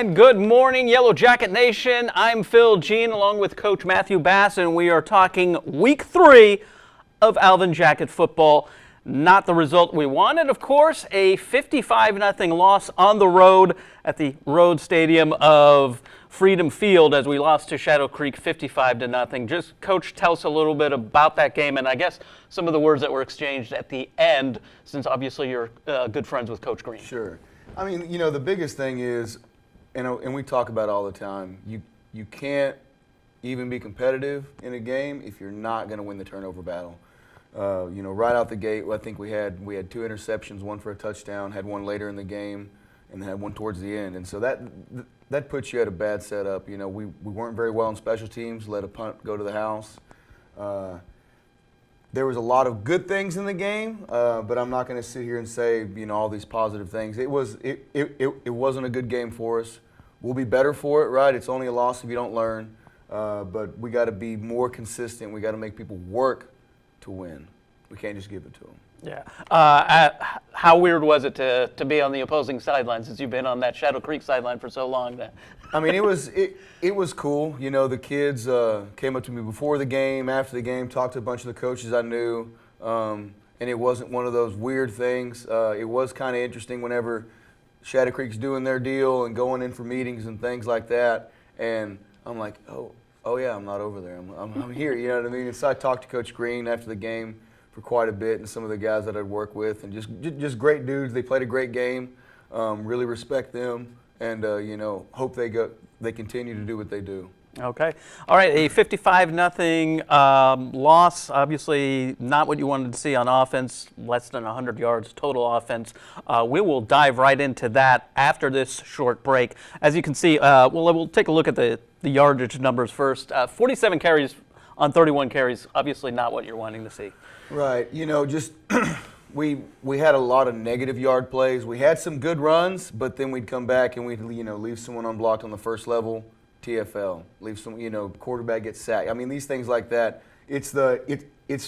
And good morning, Yellow Jacket Nation. I'm Phil Jean along with Coach Matthew Bass, and we are talking week 3 of Alvin Jacket football. Not the result we wanted, of course, a 55-0 loss on the road at the road stadium of Freedom Field as we lost to Shadow Creek 55-0. Just, Coach, tell us a little bit about that game and I guess some of the words that were exchanged at the end, since obviously you're good friends with Coach Green. Sure. I mean, you know, the biggest thing is, and we talk about it all the time, you can't even be competitive in a game if you're not going to win the turnover battle. You know, right out the gate, I think we had 2 interceptions, one for a touchdown, had one later in the game, and had one towards the end. And so that puts you at a bad setup. You know, we weren't very well in special teams, let a punt go to the house. There was a lot of good things in the game, but I'm not going to sit here and say, you know, all these positive things. It wasn't a good game for us. We'll be better for it, right? It's only a loss if you don't learn. But we got to be more consistent. We got to make people work to win. We can't just give it to them. Yeah. How weird was it to be on the opposing sideline since you've been on that Shadow Creek sideline for so long? I mean, it was cool. You know, the kids came up to me before the game, after the game, talked to a bunch of the coaches I knew, and it wasn't one of those weird things. It was kind of interesting whenever Shadow Creek's doing their deal and going in for meetings and things like that, and I'm like, oh yeah, I'm not over there. I'm here. You know what I mean? And so I talked to Coach Green after the game for quite a bit, and some of the guys that I'd work with, and just great dudes. They played a great game. Really respect them, and you know, hope they continue to do what they do. Okay. All right, a 55-0 loss. Obviously not what you wanted to see on offense, less than 100 yards total offense. We will dive right into that after this short break. As you can see, we'll take a look at the yardage numbers first. 47 carries on 31 carries, obviously not what you're wanting to see. Right. You know, just we had a lot of negative yard plays. We had some good runs, but then we'd come back and we'd, you know, leave someone unblocked on the first level. TFL, leave some, you know, quarterback gets sacked. I mean, these things like that. It's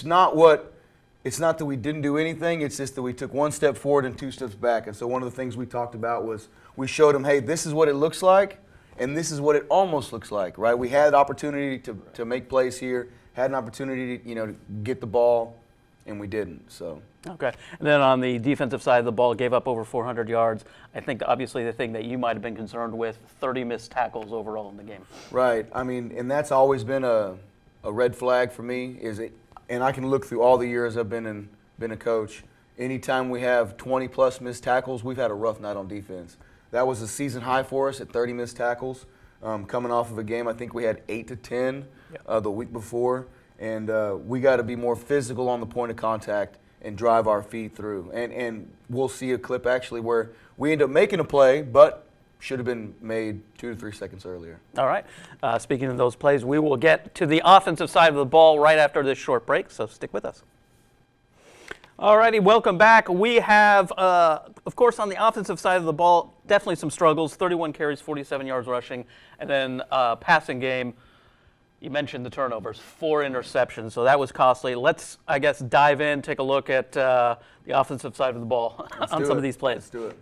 not that we didn't do anything. It's just that we took 1 step forward and 2 steps back. And so one of the things we talked about was we showed them, hey, this is what it looks like, and this is what it almost looks like, right? We had opportunity to make plays here, had an opportunity to, you know, to get the ball, and we didn't. So. Okay. And then on the defensive side of the ball, gave up over 400 yards. I think obviously the thing that you might have been concerned with, 30 missed tackles overall in the game. Right. I mean, and that's always been a red flag for me. And I can look through all the years I've been a coach. Anytime we have 20-plus missed tackles, we've had a rough night on defense. That was a season high for us at 30 missed tackles. Coming off of a game, I think we had 8 to 10 the week before. And we got to be more physical on the point of contact and drive our feet through. And we'll see a clip actually where we end up making a play, but should have been made 2 to 3 seconds earlier. All right. Speaking of those plays, we will get to the offensive side of the ball right after this short break, so stick with us. All righty, welcome back. We have, of course, on the offensive side of the ball, definitely some struggles. 31 carries, 47 yards rushing, and then passing game. You mentioned the turnovers, 4 interceptions, so that was costly. Let's, I guess, dive in, take a look at the offensive side of the ball on some of these plays. Let's do it.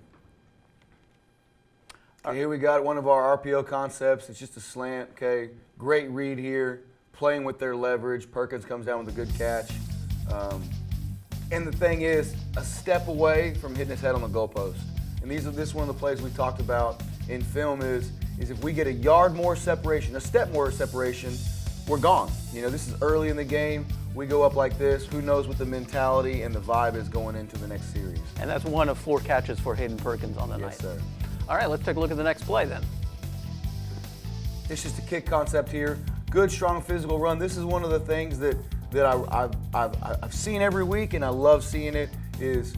Okay, here we got one of our RPO concepts. It's just a slant, okay? Great read here, playing with their leverage. Perkins comes down with a good catch. And the thing is, a step away from hitting his head on the goalpost. And this is one of the plays we talked about in film is if we get a yard more separation, a step more separation, we're gone. You know, this is early in the game. We go up like this. Who knows what the mentality and the vibe is going into the next series. And that's 1 of 4 catches for Hayden Perkins on the night. Yes, sir. All right, let's take a look at the next play then. It's just a kick concept here. Good, strong physical run. This is one of the things that I've seen every week, and I love seeing it, is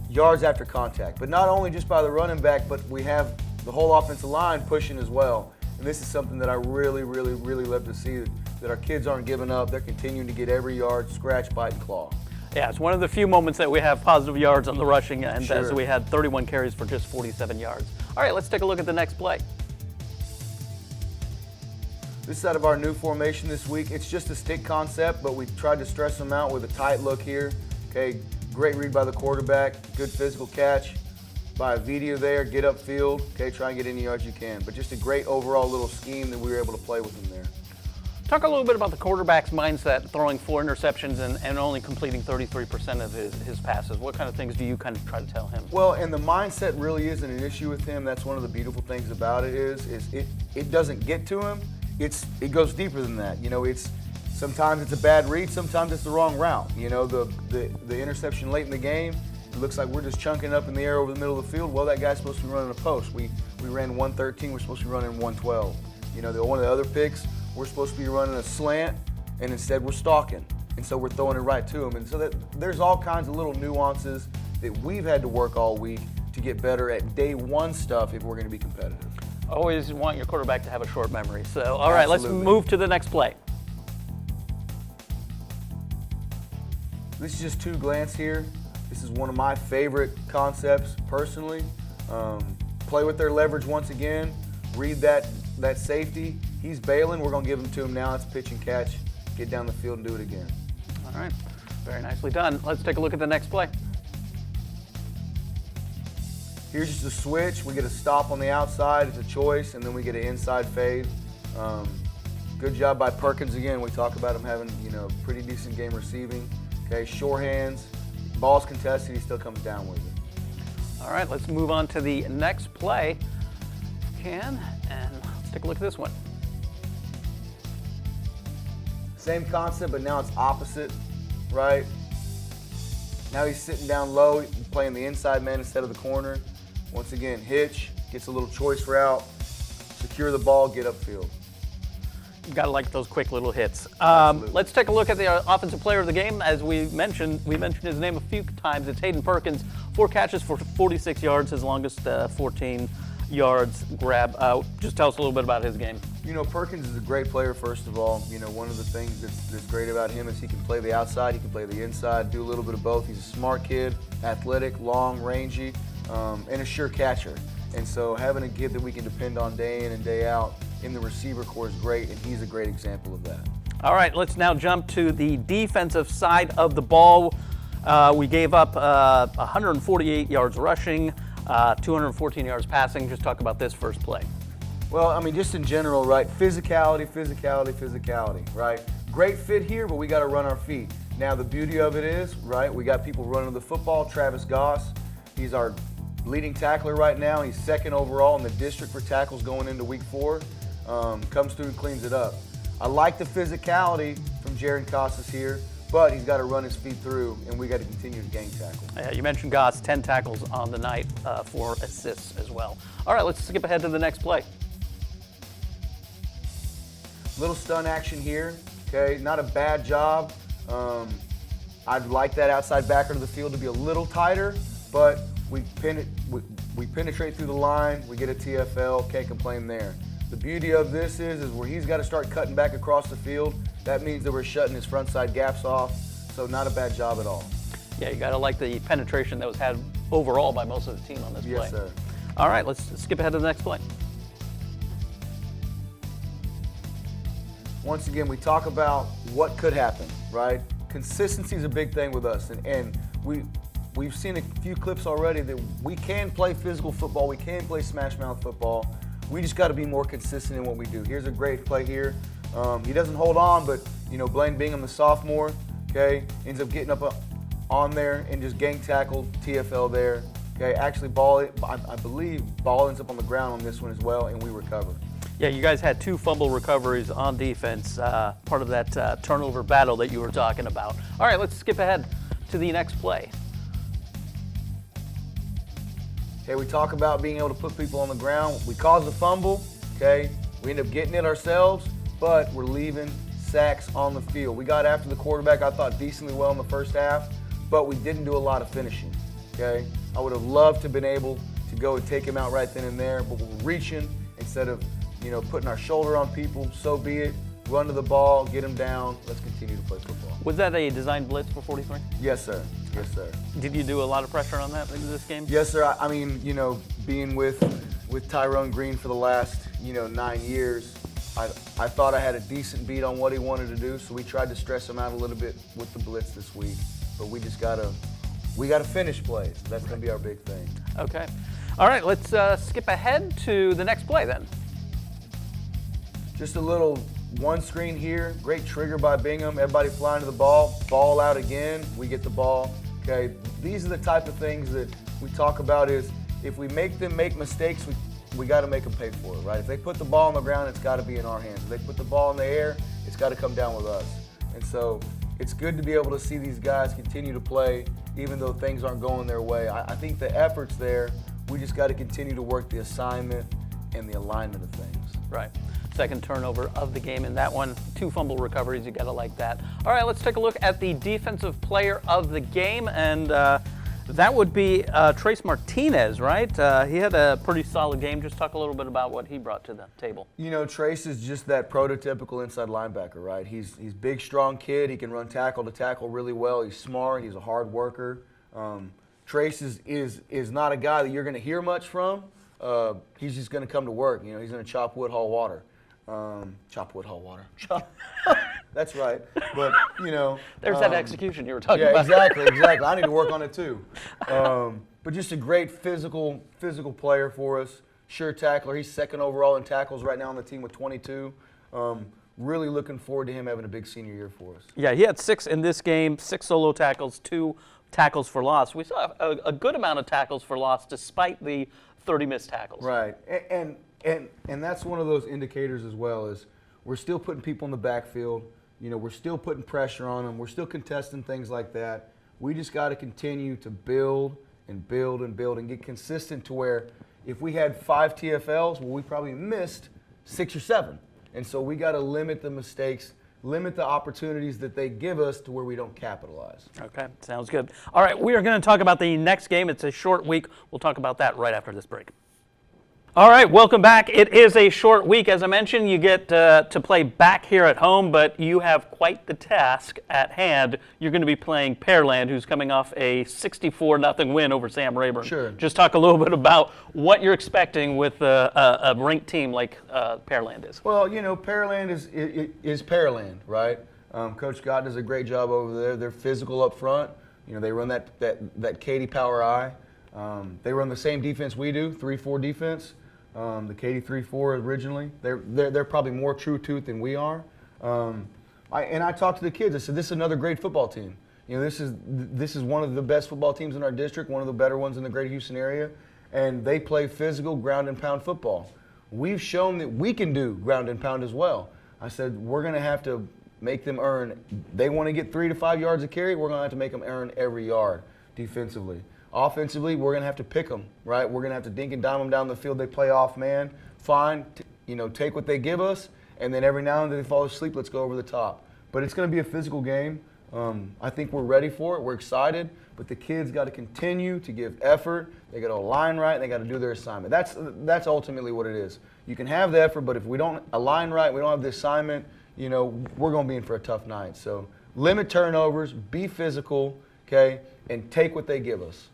yards after contact. But not only just by the running back, but we have the whole offensive line pushing as well. And this is something that I really, really, really love to see, that our kids aren't giving up. They're continuing to get every yard, scratch, bite, and claw. Yeah, it's one of the few moments that we have positive yards on the rushing end, as we had 31 carries for just 47 yards. All right, let's take a look at the next play. This is out of our new formation this week. It's just a stick concept, but we tried to stress them out with a tight look here. Okay, great read by the quarterback, good physical catch. by a video there, get upfield, okay, try and get any yards you can. But just a great overall little scheme that we were able to play with him there. Talk a little bit about the quarterback's mindset, throwing 4 interceptions and only completing 33% of his passes. What kind of things do you kind of try to tell him? Well, and the mindset really isn't an issue with him. That's one of the beautiful things about it is it doesn't get to him. It goes deeper than that. You know, sometimes it's a bad read, sometimes it's the wrong route. You know, the interception late in the game, it looks like we're just chunking up in the air over the middle of the field. Well, that guy's supposed to be running a post. We ran 113, we're supposed to be running 112. You know, one of the other picks, we're supposed to be running a slant, and instead we're stalking. And so we're throwing it right to him. And so there's all kinds of little nuances that we've had to work all week to get better at day one stuff if we're going to be competitive. Always want your quarterback to have a short memory. So, all right, Absolutely. let's move to the next play. This is just 2 glance here. This is one of my favorite concepts personally. Play with their leverage once again. Read that safety. He's bailing. We're going to give him to him now. It's pitch and catch. Get down the field and do it again. All right, very nicely done. Let's take a look at the next play. Here's just a switch. We get a stop on the outside. It's a choice, and then we get an inside fade. Good job by Perkins again. We talk about him having, pretty decent game receiving. Okay, short hands. Ball's contested. He still comes down with it. All right, let's move on to the next play. And let's take a look at this one. Same concept, but now it's opposite, right? Now he's sitting down low, playing the inside man instead of the corner. Once again, hitch, gets a little choice route, secure the ball, get upfield. You've got to like those quick little hits. Absolutely. Let's take a look at the offensive player of the game. As we mentioned his name a few times. It's Hayden Perkins, 4 catches for 46 yards, his longest 14 yards grab. Just tell us a little bit about his game. Perkins is a great player, first of all. One of the things that's great about him is he can play the outside, he can play the inside, do a little bit of both. He's a smart kid, athletic, long, rangy, and a sure catcher. And so having a kid that we can depend on day in and day out in the receiver corps is great, and he's a great example of that. All right, let's now jump to the defensive side of the ball. We gave up 148 yards rushing, 214 yards passing. Just talk about this first play. Well, just in general, right? Physicality, right? Great fit here, but we got to run our feet. Now, the beauty of it is, right, we got people running the football. Travis Goss, he's our leading tackler right now. He's 2nd overall in the district for tackles going into week 4. Comes through and cleans it up. I like the physicality from Jaron Casas here, but he's got to run his feet through, and we got to continue to gang tackle. You mentioned Goss, 10 tackles on the night, 4 assists as well. All right, let's skip ahead to the next play. Little stun action here, okay? Not a bad job. I'd like that outside backer to the field to be a little tighter, but we penetrate through the line, we get a TFL, can't complain there. The beauty of this is where he's got to start cutting back across the field. That means that we're shutting his front side gaps off, so not a bad job at all. Yeah, you got to like the penetration that was had overall by most of the team on this play. Yes, sir. All right, let's skip ahead to the next play. Once again, we talk about what could happen, right? Consistency is a big thing with us, and we've seen a few clips already that we can play physical football, we can play smash mouth football. We just got to be more consistent in what we do. Here's a great play here. He doesn't hold on, but Blaine Bingham, the sophomore, okay, ends up getting up on there and just gang tackled, TFL there. Okay, actually I believe ball ends up on the ground on this one as well, and we recover. Yeah, you guys had 2 fumble recoveries on defense, part of that turnover battle that you were talking about. All right, let's skip ahead to the next play. Okay, we talk about being able to put people on the ground. We caused a fumble, okay? We end up getting it ourselves, but we're leaving sacks on the field. We got after the quarterback, I thought, decently well in the first half, but we didn't do a lot of finishing, okay? I would have loved to have been able to go and take him out right then and there, but we're reaching instead of, putting our shoulder on people. So be it. Run to the ball, get him down. Let's continue to play football. Was that a design blitz for 43? Yes, sir. Yes, sir. Did you do a lot of pressure on that in this game? Yes, sir. Being with Tyrone Green for the last, 9 years, I thought I had a decent beat on what he wanted to do, so we tried to stress him out a little bit with the blitz this week. But we just gotta finish plays. That's gonna be our big thing. Okay. All right, let's skip ahead to the next play then. Just a little one screen here. Great trigger by Bingham. Everybody flying to the ball. Ball out again. We get the ball. Okay, these are the type of things that we talk about is if we make them make mistakes, we got to make them pay for it, right? If they put the ball on the ground, it's got to be in our hands. If they put the ball in the air, it's got to come down with us. And so it's good to be able to see these guys continue to play even though things aren't going their way. I think the effort's there. We just got to continue to work the assignment and the alignment of things. Right. Second turnover of the game in that one. 2 fumble recoveries, you got to like that. All right, let's take a look at the defensive player of the game, and that would be Trace Martinez, right? He had a pretty solid game. Just talk a little bit about what he brought to the table. You know, Trace is just that prototypical inside linebacker, right? He's big, strong kid. He can run tackle to tackle really well. He's smart. He's a hard worker. Trace is not a guy that you're going to hear much from. He's just going to come to work. You know, he's going to chop wood, haul water. Chop wood, haul water. That's right. But, you know. There's that execution you were talking yeah, about. Exactly. I need to work on it too. But just a great physical player for us. Sure tackler. He's second overall in tackles right now on the team with 22. Really looking forward to him having a big senior year for us. Yeah, he had 6 in this game, 6 solo tackles, 2 tackles for loss. We saw a good amount of tackles for loss despite the 30 missed tackles. Right. And that's one of those indicators as well is we're still putting people in the backfield. You know, we're still putting pressure on them. We're still contesting things like that. We just got to continue to build and build and build and get consistent to where if we had 5 TFLs, well, we probably missed 6 or 7. And so we got to limit the mistakes, limit the opportunities that they give us to where we don't capitalize. Okay, sounds good. All right, we are going to talk about the next game. It's a short week. We'll talk about that right after this break. All right, welcome back. It is a short week. As I mentioned, you get to play back here at home, but you have quite the task at hand. You're going to be playing Pearland, who's coming off a 64-0 win over Sam Rayburn. Sure. Just talk a little bit about what you're expecting with a ranked team like Pearland is. Well, you know, Pearland is Pearland, right? Coach Scott does a great job over there. They're physical up front. You know, they run that Katy Power I. They run the same defense we do, 3-4 defense. The Katy 3-4 originally. They're probably more true tooth than we are. I talked to the kids. I said, this is another great football team. You know, this is one of the best football teams in our district, one of the better ones in the Greater Houston area, and they play physical ground and pound football. We've shown that we can do ground and pound as well. I said, we're going to have to make them earn. They want to get 3 to 5 yards of carry. We're going to have to make them earn every yard defensively. Offensively, we're going to have to pick them, right? We're going to have to dink and dime them down the field. They play off man. Fine, take what they give us, and then every now and then they fall asleep, let's go over the top. But it's going to be a physical game. I think we're ready for it. We're excited. But the kids got to continue to give effort. They got to align right, and they got to do their assignment. That's ultimately what it is. You can have the effort, but if we don't align right, we don't have the assignment, we're going to be in for a tough night. So limit turnovers, be physical, okay, and take what they give us.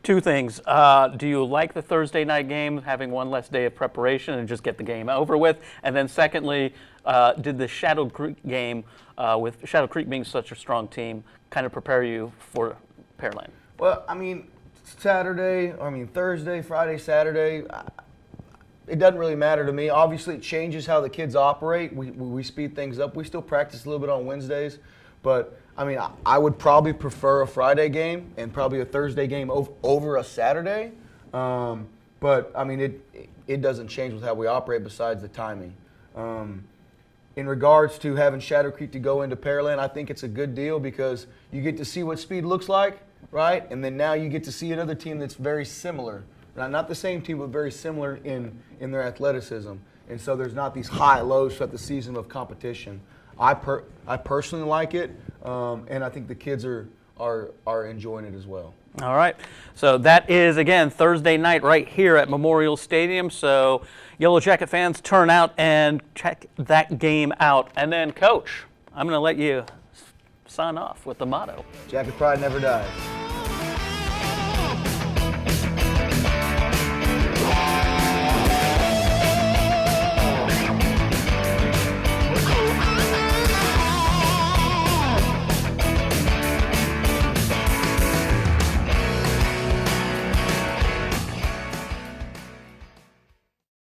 2 things. Do you like the Thursday night game, having one less day of preparation and just get the game over with? And then secondly, did the Shadow Creek game, with Shadow Creek being such a strong team, kind of prepare you for Pearland? Well, Thursday, Friday, Saturday, it doesn't really matter to me. Obviously, it changes how the kids operate. We speed things up. We still practice a little bit on Wednesdays, but I would probably prefer a Friday game and probably a Thursday game over a Saturday. But it doesn't change with how we operate besides the timing. In regards to having Shadow Creek to go into Pearland, I think it's a good deal because you get to see what speed looks like, right? And then now you get to see another team that's very similar. Not the same team, but very similar in their athleticism. And so there's not these high lows throughout the season of competition. I personally like it, and I think the kids are enjoying it as well. All right. So that is, again, Thursday night right here at Memorial Stadium. So Yellow Jacket fans, turn out and check that game out. And then, Coach, I'm going to let you sign off with the motto. Jacket pride never dies.